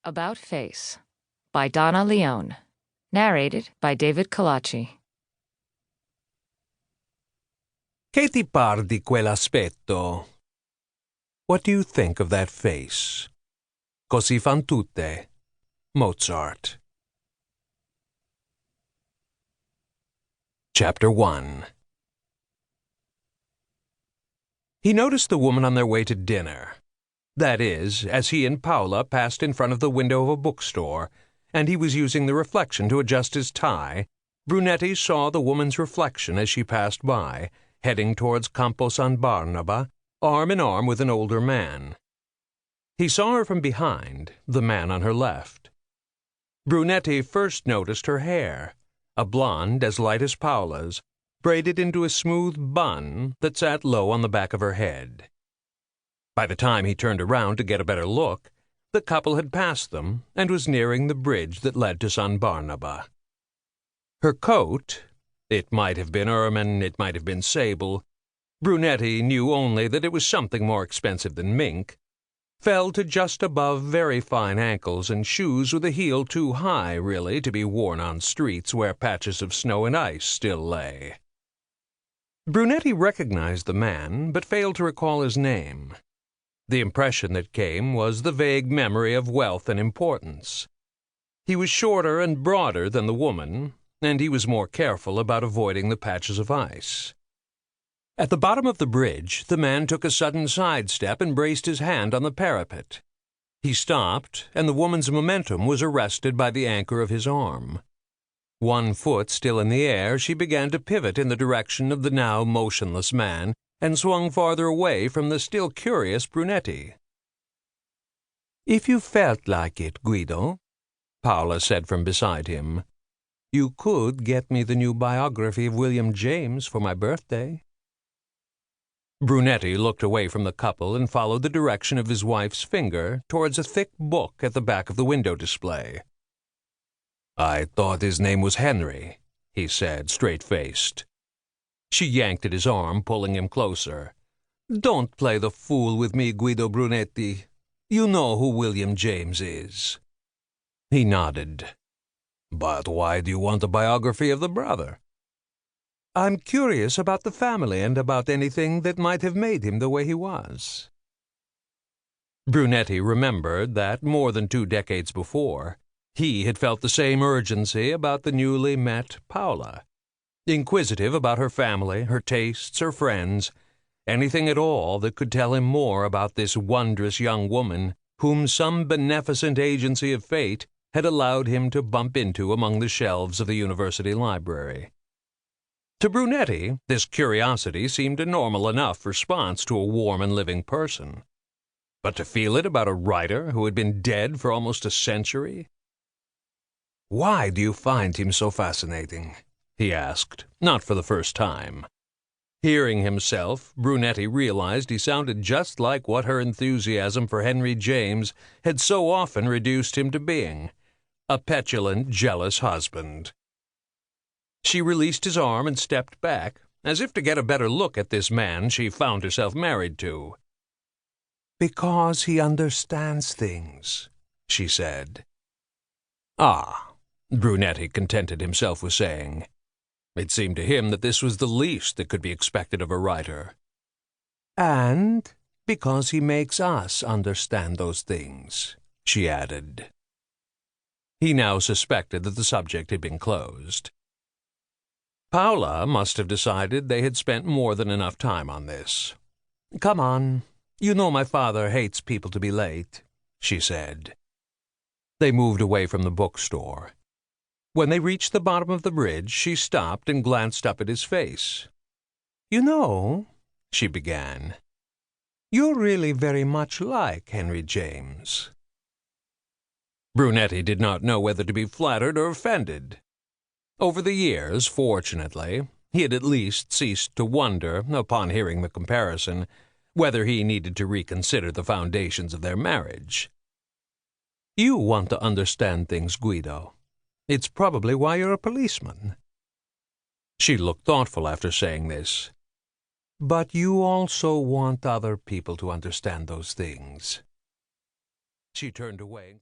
About Face by Donna Leons. Narrated by David Colaci. Che ti par di quell'aspetto? What do you think of that face? Così fan tutte. Mozart. Chapter 1. He noticed the woman on their way to dinner. That is, as he and Paola passed in front of the window of a bookstore, and he was using the reflection to adjust his tie, Brunetti saw the woman's reflection as she passed by, heading towards Campo San Barnaba, arm in arm with an older man. He saw her from behind, the man on her left. Brunetti first noticed her hair, a blonde as light as Paola's, braided into a smooth bun that sat low on the back of her head. By the time he turned around to get a better look, the couple had passed them and was nearing the bridge that led to San Barnaba. Her coat, it might have been ermine, it might have been sable, Brunetti knew only that it was something more expensive than mink, fell to just above very fine ankles and shoes with a heel too high, really, to be worn on streets where patches of snow and ice still lay. Brunetti recognized the man, but failed to recall his name. The impression that came was the vague memory of wealth and importance. He was shorter and broader than the woman, and he was more careful about avoiding the patches of ice. At the bottom of the bridge, the man took a sudden sidestep and braced his hand on the parapet. He stopped, and the woman's momentum was arrested by the anchor of his arm. One foot still in the air, she began to pivot in the direction of the now motionless man, and swung farther away from the still curious Brunetti. "If you felt like it, Guido," Paola said from beside him, "you could get me the new biography of William James for my birthday." Brunetti looked away from the couple and followed the direction of his wife's finger towards a thick book at the back of the window display. "I thought his name was Henry," he said, straight-faced. She yanked at his arm, pulling him closer. "Don't play the fool with me, Guido Brunetti. You know who William James is." He nodded. "But why do you want a biography of the brother?" "I'm curious about the family and about anything that might have made him the way he was." Brunetti remembered that more than 2 decades before, he had felt the same urgency about the newly met Paola. Inquisitive about her family, her tastes, her friends, anything at all that could tell him more about this wondrous young woman whom some beneficent agency of fate had allowed him to bump into among the shelves of the university library. To Brunetti, this curiosity seemed a normal enough response to a warm and living person. But to feel it about a writer who had been dead for almost a century? "Why do you find him so fascinating?" he asked, not for the first time. Hearing himself, Brunetti realized he sounded just like what her enthusiasm for Henry James had so often reduced him to being, a petulant, jealous husband. She released his arm and stepped back, as if to get a better look at this man she found herself married to. "Because he understands things," she said. "Ah," Brunetti contented himself with saying. It seemed to him that this was the least that could be expected of a writer. "And because he makes us understand those things," she added. He now suspected that the subject had been closed. Paola must have decided they had spent more than enough time on this. "Come on. You know my father hates people to be late," she said. They moved away from the bookstore. When they reached the bottom of the bridge, she stopped and glanced up at his face. "You know," she began, "you're really very much like Henry James." Brunetti did not know whether to be flattered or offended. Over the years, fortunately, he had at least ceased to wonder, upon hearing the comparison, whether he needed to reconsider the foundations of their marriage. "You want to understand things, Guido. It's probably why you're a policeman." She looked thoughtful after saying this. "But you also want other people to understand those things." She turned away.